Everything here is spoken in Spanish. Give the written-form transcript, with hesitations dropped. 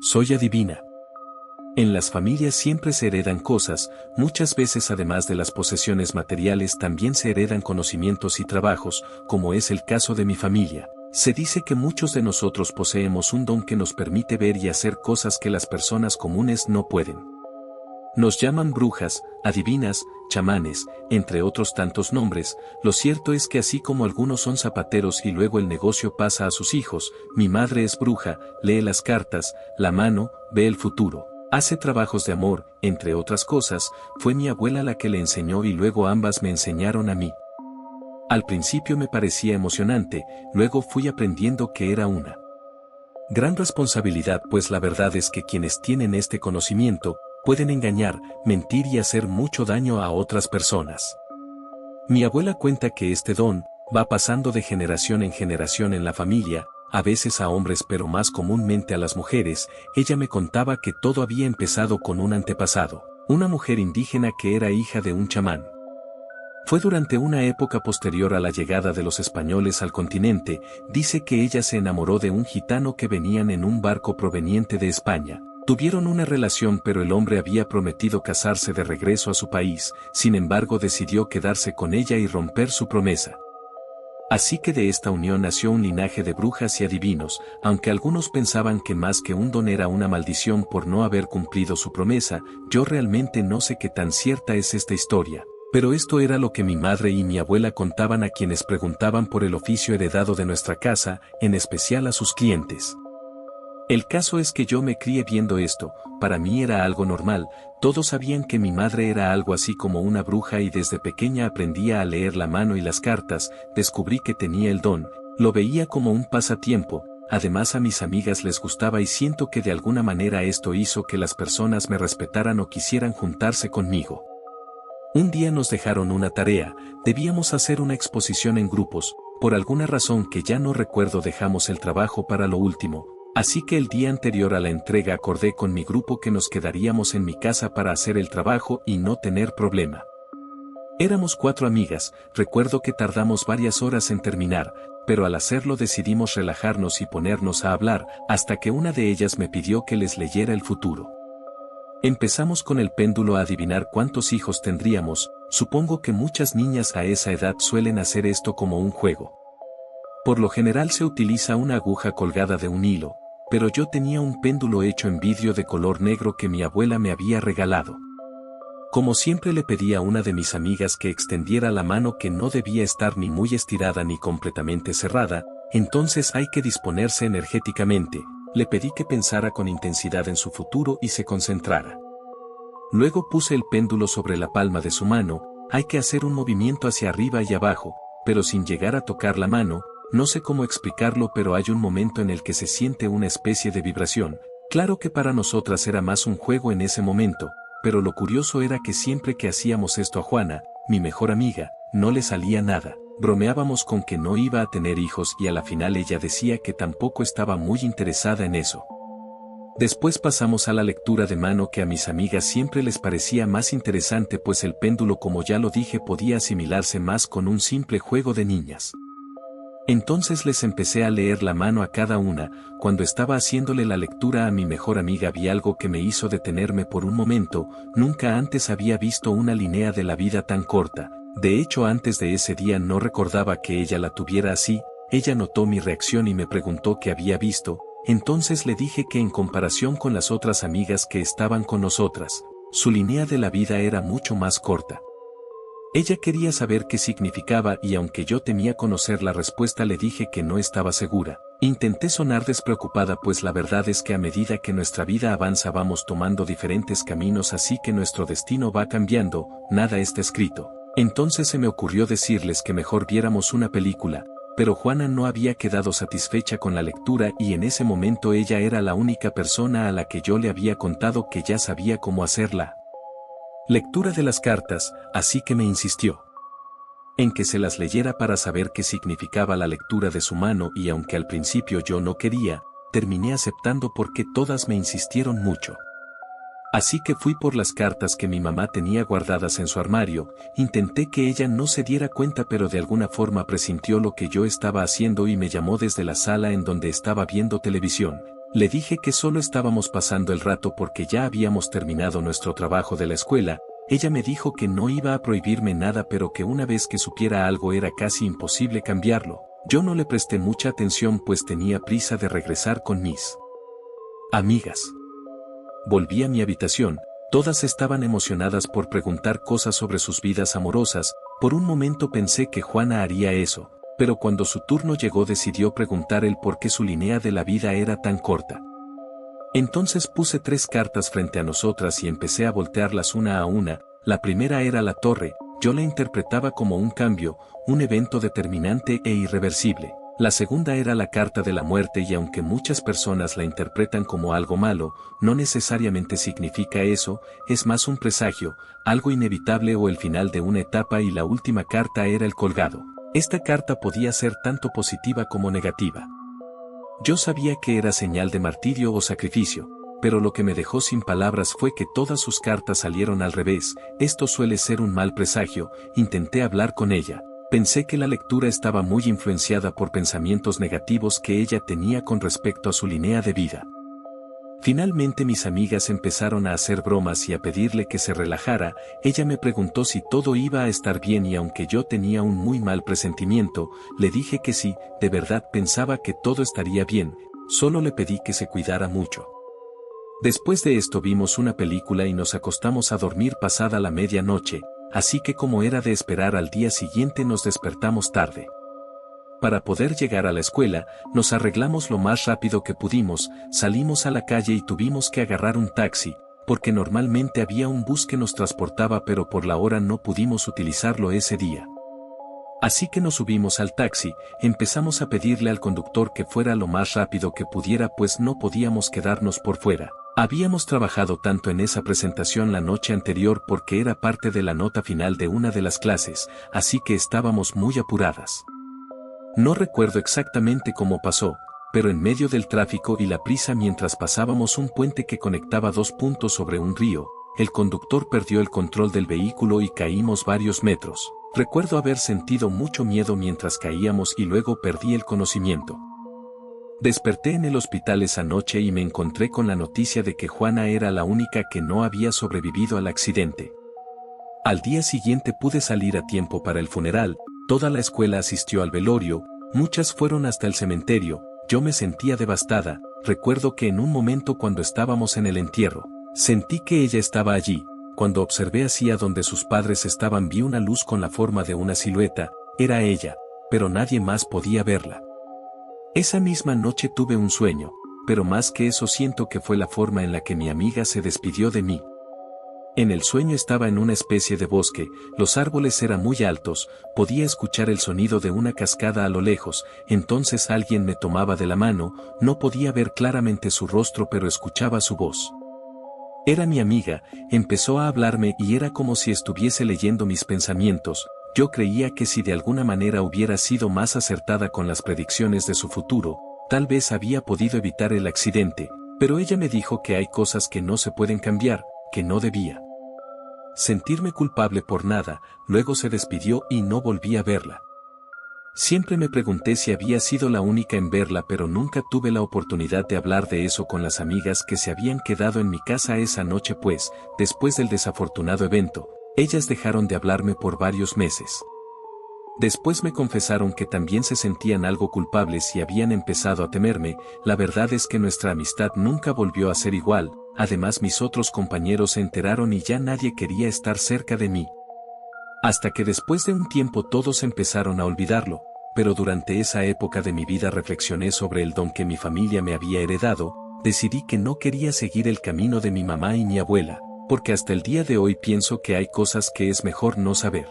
Soy adivina. En las familias siempre se heredan cosas, muchas veces además de las posesiones materiales también se heredan conocimientos y trabajos, como es el caso de mi familia. Se dice que muchos de nosotros poseemos un don que nos permite ver y hacer cosas que las personas comunes no pueden. Nos llaman brujas, adivinas, chamanes, entre otros tantos nombres. Lo cierto es que así como algunos son zapateros y luego el negocio pasa a sus hijos, mi madre es bruja, lee las cartas, la mano, ve el futuro. Hace trabajos de amor, entre otras cosas, fue mi abuela la que le enseñó y luego ambas me enseñaron a mí. Al principio me parecía emocionante, luego fui aprendiendo que era una gran responsabilidad, pues la verdad es que quienes tienen este conocimiento, pueden engañar, mentir y hacer mucho daño a otras personas. Mi abuela cuenta que este don va pasando de generación en la familia, a veces a hombres pero más comúnmente a las mujeres. Ella me contaba que todo había empezado con un antepasado, una mujer indígena que era hija de un chamán. Fue durante una época posterior a la llegada de los españoles al continente. Dice que ella se enamoró de un gitano que venían en un barco proveniente de España. Tuvieron una relación pero el hombre había prometido casarse de regreso a su país, sin embargo decidió quedarse con ella y romper su promesa. Así que de esta unión nació un linaje de brujas y adivinos, aunque algunos pensaban que más que un don era una maldición por no haber cumplido su promesa. Yo realmente no sé qué tan cierta es esta historia, pero esto era lo que mi madre y mi abuela contaban a quienes preguntaban por el oficio heredado de nuestra casa, en especial a sus clientes. El caso es que yo me crié viendo esto, para mí era algo normal. Todos sabían que mi madre era algo así como una bruja y desde pequeña aprendía a leer la mano y las cartas. Descubrí que tenía el don, lo veía como un pasatiempo, además a mis amigas les gustaba y siento que de alguna manera esto hizo que las personas me respetaran o quisieran juntarse conmigo. Un día nos dejaron una tarea, debíamos hacer una exposición en grupos. Por alguna razón que ya no recuerdo dejamos el trabajo para lo último. Así que el día anterior a la entrega acordé con mi grupo que nos quedaríamos en mi casa para hacer el trabajo y no tener problema. Éramos 4 amigas, recuerdo que tardamos varias horas en terminar, pero al hacerlo decidimos relajarnos y ponernos a hablar, hasta que una de ellas me pidió que les leyera el futuro. Empezamos con el péndulo a adivinar cuántos hijos tendríamos. Supongo que muchas niñas a esa edad suelen hacer esto como un juego. Por lo general se utiliza una aguja colgada de un hilo, pero yo tenía un péndulo hecho en vidrio de color negro que mi abuela me había regalado. Como siempre le pedí a una de mis amigas que extendiera la mano, que no debía estar ni muy estirada ni completamente cerrada, entonces hay que disponerse energéticamente. Le pedí que pensara con intensidad en su futuro y se concentrara. Luego puse el péndulo sobre la palma de su mano. Hay que hacer un movimiento hacia arriba y abajo, pero sin llegar a tocar la mano. No sé cómo explicarlo, pero hay un momento en el que se siente una especie de vibración. Claro que para nosotras era más un juego en ese momento, pero lo curioso era que siempre que hacíamos esto a Juana, mi mejor amiga, no le salía nada. Bromeábamos con que no iba a tener hijos y a la final ella decía que tampoco estaba muy interesada en eso. Después pasamos a la lectura de mano, que a mis amigas siempre les parecía más interesante, pues el péndulo, como ya lo dije, podía asimilarse más con un simple juego de niñas. Entonces les empecé a leer la mano a cada una. Cuando estaba haciéndole la lectura a mi mejor amiga vi algo que me hizo detenerme por un momento. Nunca antes había visto una línea de la vida tan corta. De hecho, antes de ese día no recordaba que ella la tuviera así. Ella notó mi reacción y me preguntó qué había visto. Entonces le dije que en comparación con las otras amigas que estaban con nosotras, su línea de la vida era mucho más corta. Ella quería saber qué significaba y aunque yo temía conocer la respuesta le dije que no estaba segura. Intenté sonar despreocupada, pues la verdad es que a medida que nuestra vida avanza vamos tomando diferentes caminos, así que nuestro destino va cambiando, nada está escrito. Entonces se me ocurrió decirles que mejor viéramos una película, pero Juana no había quedado satisfecha con la lectura y en ese momento ella era la única persona a la que yo le había contado que ya sabía cómo hacerla. Lectura de las cartas, así que me insistió en que se las leyera para saber qué significaba la lectura de su mano, y aunque al principio yo no quería, terminé aceptando porque todas me insistieron mucho. Así que fui por las cartas que mi mamá tenía guardadas en su armario. Intenté que ella no se diera cuenta, pero de alguna forma presintió lo que yo estaba haciendo y me llamó desde la sala en donde estaba viendo televisión. Le dije que solo estábamos pasando el rato porque ya habíamos terminado nuestro trabajo de la escuela. Ella me dijo que no iba a prohibirme nada, pero que una vez que supiera algo era casi imposible cambiarlo. Yo no le presté mucha atención pues tenía prisa de regresar con mis amigas. Volví a mi habitación. Todas estaban emocionadas por preguntar cosas sobre sus vidas amorosas. Por un momento pensé que Juana haría eso, pero cuando su turno llegó decidió preguntar el por qué su línea de la vida era tan corta. Entonces puse 3 cartas frente a nosotras y empecé a voltearlas una a una. La primera era la torre. Yo la interpretaba como un cambio, un evento determinante e irreversible. La segunda era la carta de la muerte y aunque muchas personas la interpretan como algo malo, no necesariamente significa eso, es más un presagio, algo inevitable o el final de una etapa, y la última carta era el colgado. Esta carta podía ser tanto positiva como negativa. Yo sabía que era señal de martirio o sacrificio, pero lo que me dejó sin palabras fue que todas sus cartas salieron al revés. Esto suele ser un mal presagio. Intenté hablar con ella. Pensé que la lectura estaba muy influenciada por pensamientos negativos que ella tenía con respecto a su línea de vida. Finalmente mis amigas empezaron a hacer bromas y a pedirle que se relajara. Ella me preguntó si todo iba a estar bien y aunque yo tenía un muy mal presentimiento, le dije que sí, de verdad pensaba que todo estaría bien, solo le pedí que se cuidara mucho. Después de esto vimos una película y nos acostamos a dormir pasada la medianoche, así que como era de esperar al día siguiente nos despertamos tarde. Para poder llegar a la escuela, nos arreglamos lo más rápido que pudimos, salimos a la calle y tuvimos que agarrar un taxi, porque normalmente había un bus que nos transportaba pero por la hora no pudimos utilizarlo ese día. Así que nos subimos al taxi, empezamos a pedirle al conductor que fuera lo más rápido que pudiera pues no podíamos quedarnos por fuera. Habíamos trabajado tanto en esa presentación la noche anterior porque era parte de la nota final de una de las clases, así que estábamos muy apuradas. No recuerdo exactamente cómo pasó, pero en medio del tráfico y la prisa mientras pasábamos un puente que conectaba 2 puntos sobre un río, el conductor perdió el control del vehículo y caímos varios metros. Recuerdo haber sentido mucho miedo mientras caíamos y luego perdí el conocimiento. Desperté en el hospital esa noche y me encontré con la noticia de que Juana era la única que no había sobrevivido al accidente. Al día siguiente pude salir a tiempo para el funeral, toda la escuela asistió al velorio, muchas fueron hasta el cementerio, yo me sentía devastada. Recuerdo que en un momento cuando estábamos en el entierro, sentí que ella estaba allí. Cuando observé hacia donde sus padres estaban vi una luz con la forma de una silueta, era ella, pero nadie más podía verla. Esa misma noche tuve un sueño, pero más que eso siento que fue la forma en la que mi amiga se despidió de mí. En el sueño estaba en una especie de bosque, los árboles eran muy altos, podía escuchar el sonido de una cascada a lo lejos, entonces alguien me tomaba de la mano, no podía ver claramente su rostro pero escuchaba su voz. Era mi amiga, empezó a hablarme y era como si estuviese leyendo mis pensamientos. Yo creía que si de alguna manera hubiera sido más acertada con las predicciones de su futuro, tal vez había podido evitar el accidente, pero ella me dijo que hay cosas que no se pueden cambiar, que no debía sentirme culpable por nada. Luego se despidió y no volví a verla. Siempre me pregunté si había sido la única en verla, pero nunca tuve la oportunidad de hablar de eso con las amigas que se habían quedado en mi casa esa noche pues, después del desafortunado evento, ellas dejaron de hablarme por varios meses. Después me confesaron que también se sentían algo culpables y habían empezado a temerme. La verdad es que nuestra amistad nunca volvió a ser igual, además mis otros compañeros se enteraron y ya nadie quería estar cerca de mí. Hasta que después de un tiempo todos empezaron a olvidarlo, pero durante esa época de mi vida reflexioné sobre el don que mi familia me había heredado. Decidí que no quería seguir el camino de mi mamá y mi abuela, porque hasta el día de hoy pienso que hay cosas que es mejor no saber.